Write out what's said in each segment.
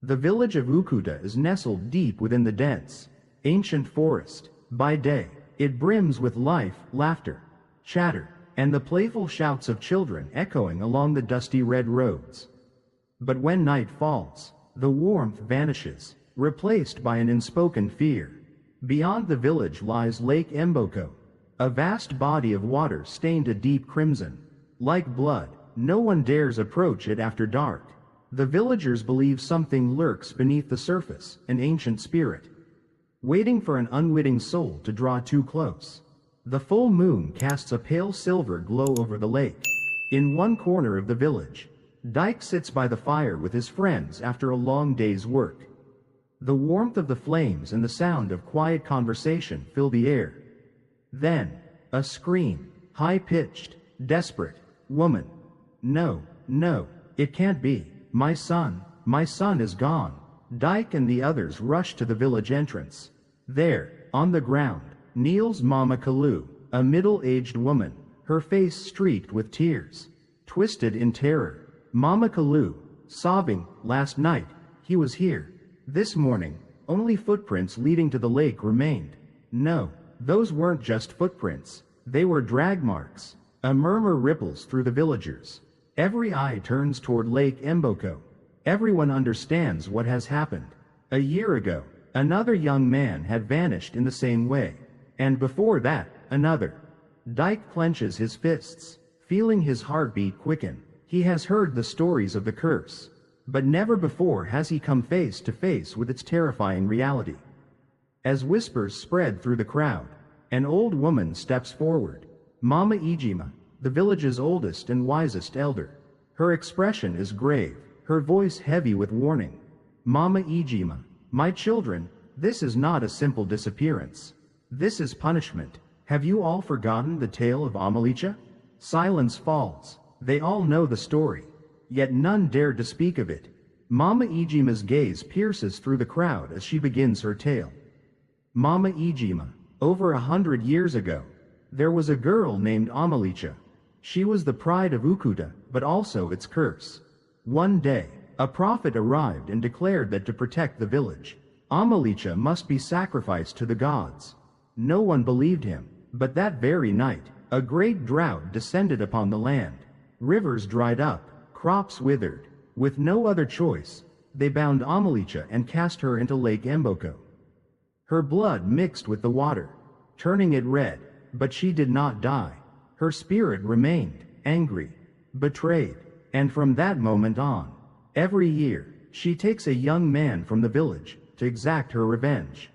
The village of Ukuta is nestled deep within the dense, ancient forest. By day, it brims with life, laughter, chatter, and the playful shouts of children echoing along the dusty red roads. But when night falls, the warmth vanishes, replaced by an unspoken fear. Beyond the village lies Lake Mgboko, a vast body of water stained a deep crimson. Like blood, no one dares approach it after dark. The villagers believe something lurks beneath the surface, an ancient spirit, waiting for an unwitting soul to draw too close. The full moon casts a pale silver glow over the lake. In one corner of the village, Dike sits by the fire with his friends after a long day's work. The warmth of the flames and the sound of quiet conversation fill the air. Then, a scream, high-pitched, desperate. Woman. No, no, it can't be. My son is gone. Dike and the others rush to the village entrance. There, on the ground, kneels Mama Kalu, a middle-aged woman, her face streaked with tears. Twisted in terror, Mama Kalu, sobbing, last night, he was here. This morning, only footprints leading to the lake remained. No, those weren't just footprints, they were drag marks. A murmur ripples through the villagers. Every eye turns toward Lake Mgboko. Everyone understands what has happened. A year ago, another young man had vanished in the same way. And before that, another. Dike clenches his fists, feeling his heartbeat quicken. He has heard the stories of the curse, but never before has he come face to face with its terrifying reality. As whispers spread through the crowd, an old woman steps forward. Mama Ijima, the village's oldest and wisest elder. Her expression is grave, her voice heavy with warning. Mama Ijima, my children, this is not a simple disappearance. This is punishment. Have you all forgotten the tale of Amalicha? Silence falls. They all know the story, yet none dare to speak of it. Mama Ijima's gaze pierces through the crowd as she begins her tale. Mama Ijima, over 100 years ago, there was a girl named Amalicha. She was the pride of Ukuta, but also its curse. One day, a prophet arrived and declared that to protect the village, Amalicha must be sacrificed to the gods. No one believed him, but that very night, a great drought descended upon the land. Rivers dried up, crops withered. With no other choice, they bound Amalicha and cast her into Lake Mgboko. Her blood mixed with the water, turning it red, but she did not die. Her spirit remained, angry, betrayed, and from that moment on, every year, she takes a young man from the village to exact her revenge.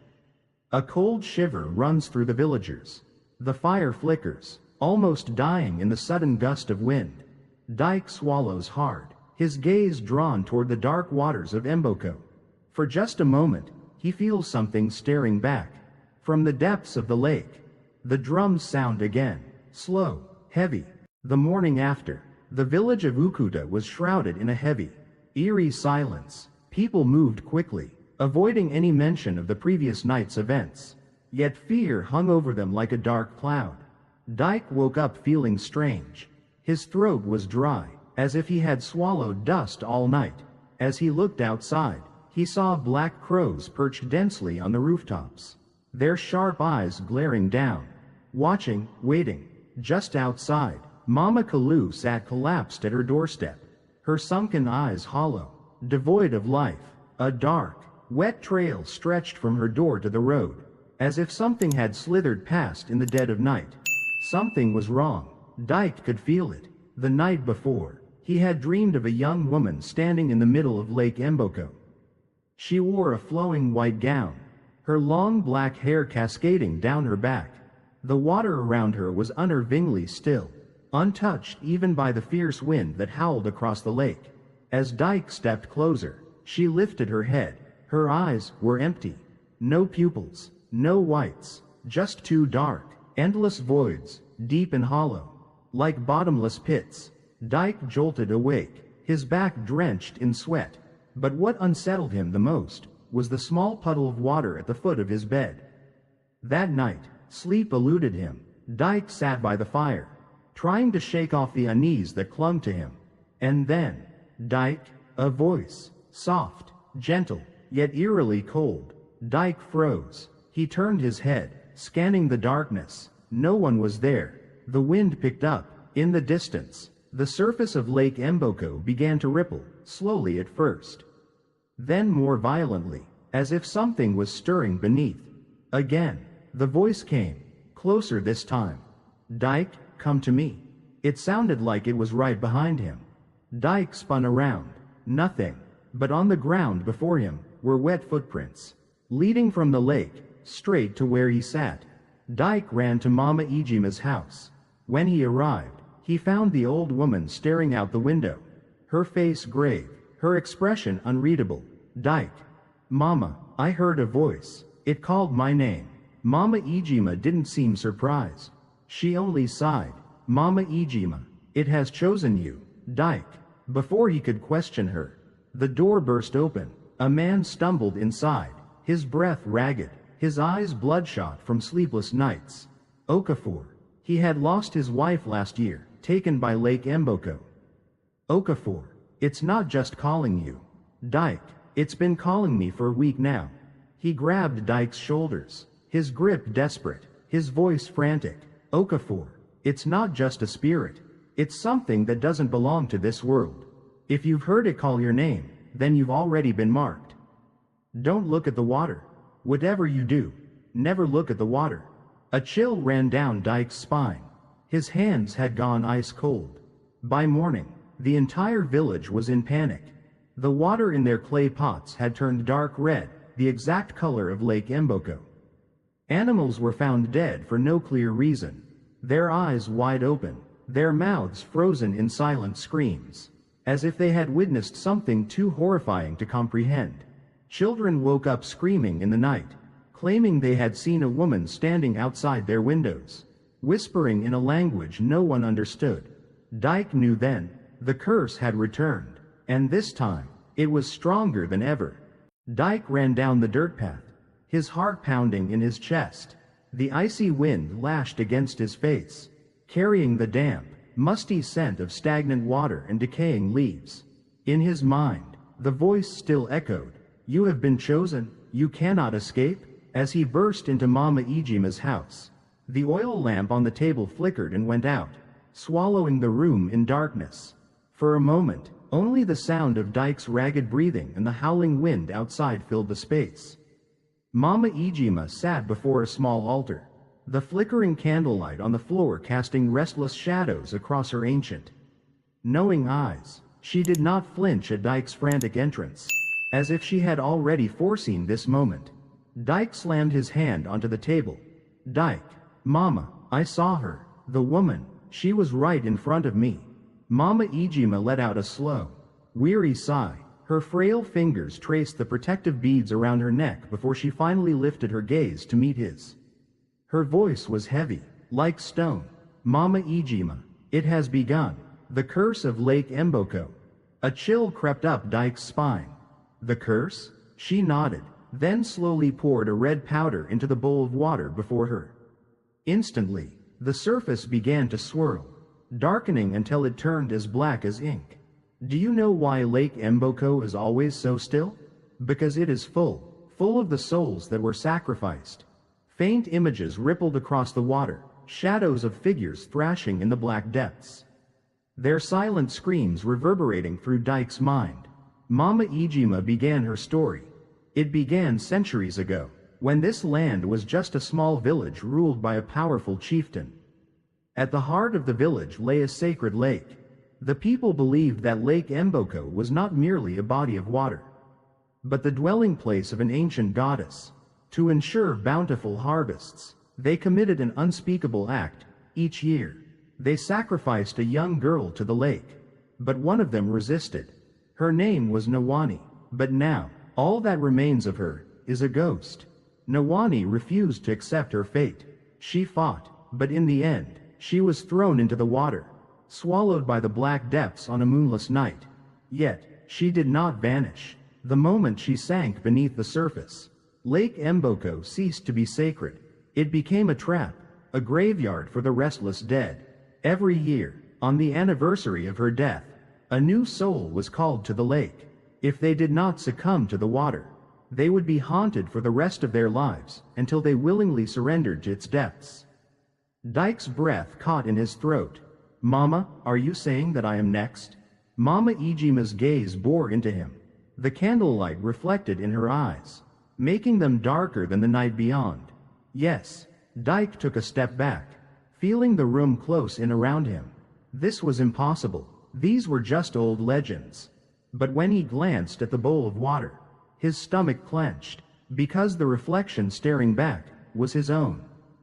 A cold shiver runs through the villagers. The fire flickers, almost dying in the sudden gust of wind. Dike swallows hard, his gaze drawn toward the dark waters of Mgboko. For just a moment, he feels something staring back. From the depths of the lake, the drums sound again, slow, heavy. The morning after, the village of Ukuta was shrouded in a heavy, eerie silence. People moved quickly, avoiding any mention of the previous night's events. Yet fear hung over them like a dark cloud. Dike woke up feeling strange. His throat was dry, as if he had swallowed dust all night. As he looked outside, he saw black crows perched densely on the rooftops, their sharp eyes glaring down, watching, waiting. Just outside, Mama Kalu sat collapsed at her doorstep, her sunken eyes hollow, devoid of life. A dark, wet trail stretched from her door to the road, as if something had slithered past in the dead of night. Something was wrong. Dike could feel it. The night before, he had dreamed of a young woman standing in the middle of Lake Mgboko. She wore a flowing white gown, her long black hair cascading down her back. The water around her was unnervingly still, untouched even by the fierce wind that howled across the lake. As Dike stepped closer, she lifted her head. Her eyes were empty. No pupils, no whites, just two dark, endless voids, deep and hollow, like bottomless pits. Dike jolted awake, his back drenched in sweat. But what unsettled him the most was the small puddle of water at the foot of his bed. That night, sleep eluded him. Dike sat by the fire, trying to shake off the unease that clung to him. And then, Dike, a voice, soft, gentle, yet eerily cold. Dike froze. He turned his head, scanning the darkness. No one was there. The wind picked up. In the distance, the surface of Lake Mgboko began to ripple, slowly at first, then more violently, as if something was stirring beneath. Again, the voice came, closer this time. "Dike, come to me." It sounded like it was right behind him. Dike spun around. Nothing, but on the ground before him were wet footprints, leading from the lake, straight to where he sat. Dike ran to Mama Ijima's house. When he arrived, he found the old woman staring out the window, her face grave, her expression unreadable. "Dike." "Mama, I heard a voice. It called my name." Mama Ijima didn't seem surprised. She only sighed. "Mama Ijima, it has chosen you, Dike." Before he could question her, the door burst open. A man stumbled inside, his breath ragged, his eyes bloodshot from sleepless nights. Okafor. He had lost his wife last year, taken by Lake Mgboko. "Okafor, it's not just calling you, Dike. It's been calling me for a week now." He grabbed Dike's shoulders, his grip desperate, his voice frantic. "Okafor, it's not just a spirit. It's something that doesn't belong to this world. If you've heard it call your name, then you've already been marked. Don't look at the water. Whatever you do, never look at the water." A chill ran down Dike's spine. His hands had gone ice cold. By morning, the entire village was in panic. The water in their clay pots had turned dark red, the exact color of Lake Mgboko. Animals were found dead for no clear reason, their eyes wide open, their mouths frozen in silent screams, as if they had witnessed something too horrifying to comprehend. Children woke up screaming in the night, claiming they had seen a woman standing outside their windows, whispering in a language no one understood. Dike knew then, the curse had returned, and this time, it was stronger than ever. Dike ran down the dirt path, his heart pounding in his chest. The icy wind lashed against his face, carrying the damp, musty scent of stagnant water and decaying leaves. In his mind, the voice still echoed, "You have been chosen, you cannot escape." As he burst into Mama Ijima's house, the oil lamp on the table flickered and went out, swallowing the room in darkness. For a moment, only the sound of Dike's ragged breathing and the howling wind outside filled the space. Mama Ijima sat before a small altar, the flickering candlelight on the floor casting restless shadows across her ancient, knowing eyes. She did not flinch at Dike's frantic entrance, as if she had already foreseen this moment. Dike slammed his hand onto the table. "Dike, Mama, I saw her, the woman, she was right in front of me." Mama Ijima let out a slow, weary sigh. Her frail fingers traced the protective beads around her neck before she finally lifted her gaze to meet his. Her voice was heavy, like stone. "Mama Ijima, it has begun. The curse of Lake Mgboko." A chill crept up Dike's spine. "The curse?" She nodded, then slowly poured a red powder into the bowl of water before her. Instantly, the surface began to swirl, darkening until it turned as black as ink. Do you know why Lake Mgboko is always so still? Because it is full of the souls that were sacrificed. Faint images rippled across the water, shadows of figures thrashing in the black depths, their silent screams reverberating through Dike's mind. Mama Ijima began her story. It began centuries ago, when this land was just a small village ruled by a powerful chieftain. At the heart of the village lay a sacred lake. The people believed that Lake Mgboko was not merely a body of water, but the dwelling place of an ancient goddess. To ensure bountiful harvests, they committed an unspeakable act. Each year, they sacrificed a young girl to the lake, but one of them resisted. Her name was Nwanyi, but now, all that remains of her is a ghost. Nwanyi refused to accept her fate. She fought, but in the end, she was thrown into the water, swallowed by the black depths on a moonless night. Yet, she did not vanish. The moment she sank beneath the surface, Lake Mgboko ceased to be sacred. It became a trap, a graveyard for the restless dead. Every year, on the anniversary of her death, a new soul was called to the lake. If they did not succumb to the water, they would be haunted for the rest of their lives, until they willingly surrendered to its depths. Dike's breath caught in his throat. "Mama, are you saying that I am next?" Mama Ijima's gaze bore into him. The candlelight reflected in her eyes, making them darker than the night beyond. Yes. Dike took a step back, feeling the room close in around him. This was impossible. These were just old legends. But when he glanced at the bowl of water, his stomach clenched, because the reflection staring back was his own.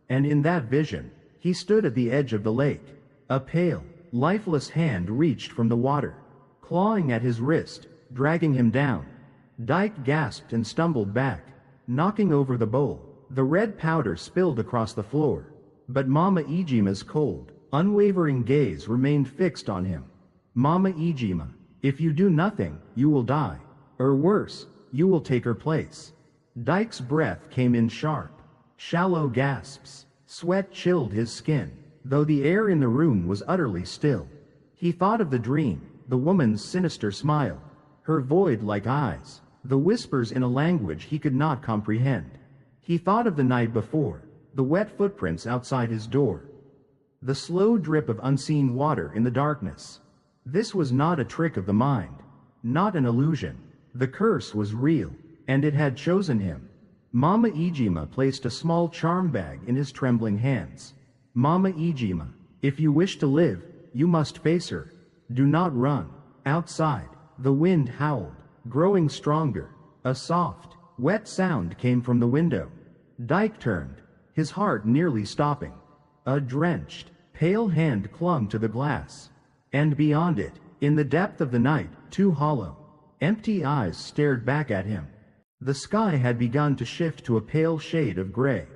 And in that vision, he stood at the edge of the lake. A pale, lifeless hand reached from the water, clawing at his wrist, dragging him down. Dike gasped and stumbled back, knocking over the bowl. The red powder spilled across the floor. But Mama Ijima's cold, unwavering gaze remained fixed on him. "Mama Ijima, if you do nothing, you will die. Or worse, you will take her place." Dike's breath came in sharp, shallow gasps. Sweat chilled his skin, though the air in the room was utterly still. He thought of the dream, the woman's sinister smile, her void-like eyes, the whispers in a language he could not comprehend. He thought of the night before, the wet footprints outside his door, the slow drip of unseen water in the darkness. This was not a trick of the mind, not an illusion. The curse was real, and it had chosen him. Mama Ijima placed a small charm bag in his trembling hands. "Mama Ijima, if you wish to live, you must face her. Do not run." Outside, the wind howled, growing stronger. A soft, wet sound came from the window. Dike turned, his heart nearly stopping. A drenched, pale hand clung to the glass. And beyond it, in the depth of the night, two hollow, empty eyes stared back at him. The sky had begun to shift to a pale shade of gray.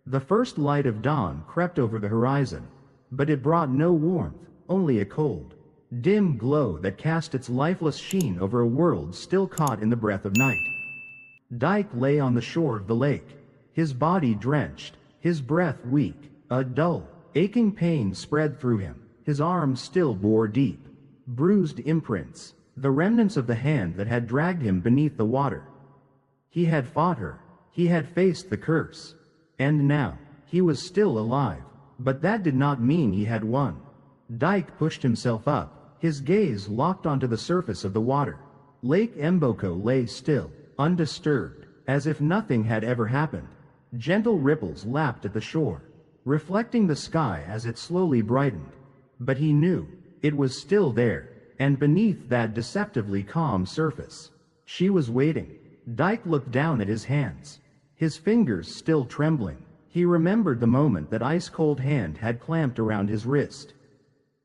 The first light of dawn crept over the horizon, but it brought no warmth, only a cold, dim glow that cast its lifeless sheen over a world still caught in the breath of night. Dike lay on the shore of the lake, his body drenched, his breath weak. A dull, aching pain spread through him. His arms still bore deep, bruised imprints, the remnants of the hand that had dragged him beneath the water. He had fought her, he had faced the curse, and now, he was still alive, but that did not mean he had won. Dike pushed himself up, his gaze locked onto the surface of the water. Lake Mgboko lay still, undisturbed, as if nothing had ever happened. Gentle ripples lapped at the shore, reflecting the sky as it slowly brightened. But he knew, it was still there, and beneath that deceptively calm surface, she was waiting. Dike looked down at his hands, his fingers still trembling. He remembered the moment that ice-cold hand had clamped around his wrist,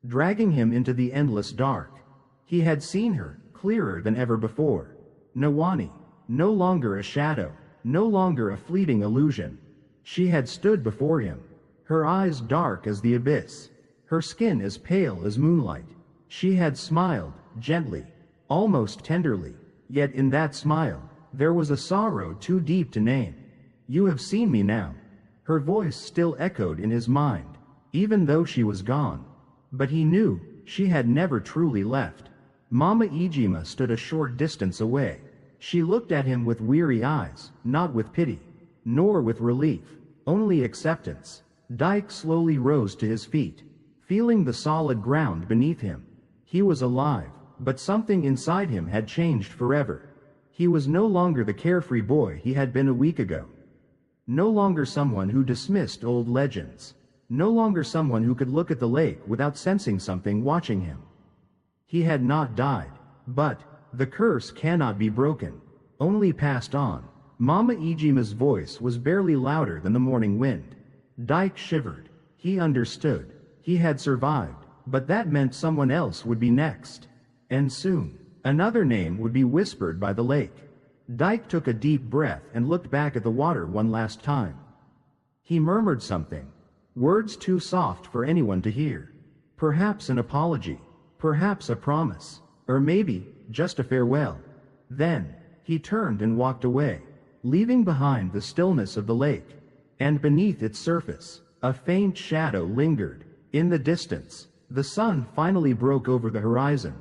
dragging him into the endless dark. He had seen her, clearer than ever before. Nwanyi, no longer a shadow, no longer a fleeting illusion. She had stood before him, her eyes dark as the abyss, her skin as pale as moonlight. She had smiled, gently, almost tenderly, yet in that smile, there was a sorrow too deep to name. "You have seen me now." Her voice still echoed in his mind, even though she was gone. But he knew, she had never truly left. Mama Ijima stood a short distance away. She looked at him with weary eyes, not with pity, nor with relief, only acceptance. Dike slowly rose to his feet, feeling the solid ground beneath him. He was alive, but something inside him had changed forever. He was no longer the carefree boy he had been a week ago. No longer someone who dismissed old legends. No longer someone who could look at the lake without sensing something watching him. He had not died, but the curse cannot be broken, only passed on. Mama Ijima's voice was barely louder than the morning wind. Dike shivered. He understood. He had survived, but that meant someone else would be next. And soon, another name would be whispered by the lake. Dike took a deep breath and looked back at the water one last time. He murmured something, words too soft for anyone to hear. Perhaps an apology, perhaps a promise, or maybe just a farewell. Then, he turned and walked away, leaving behind the stillness of the lake. And beneath its surface, a faint shadow lingered. In the distance, the sun finally broke over the horizon,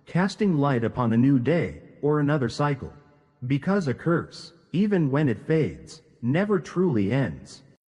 casting light upon a new day, or another cycle. Because a curse, even when it fades, never truly ends.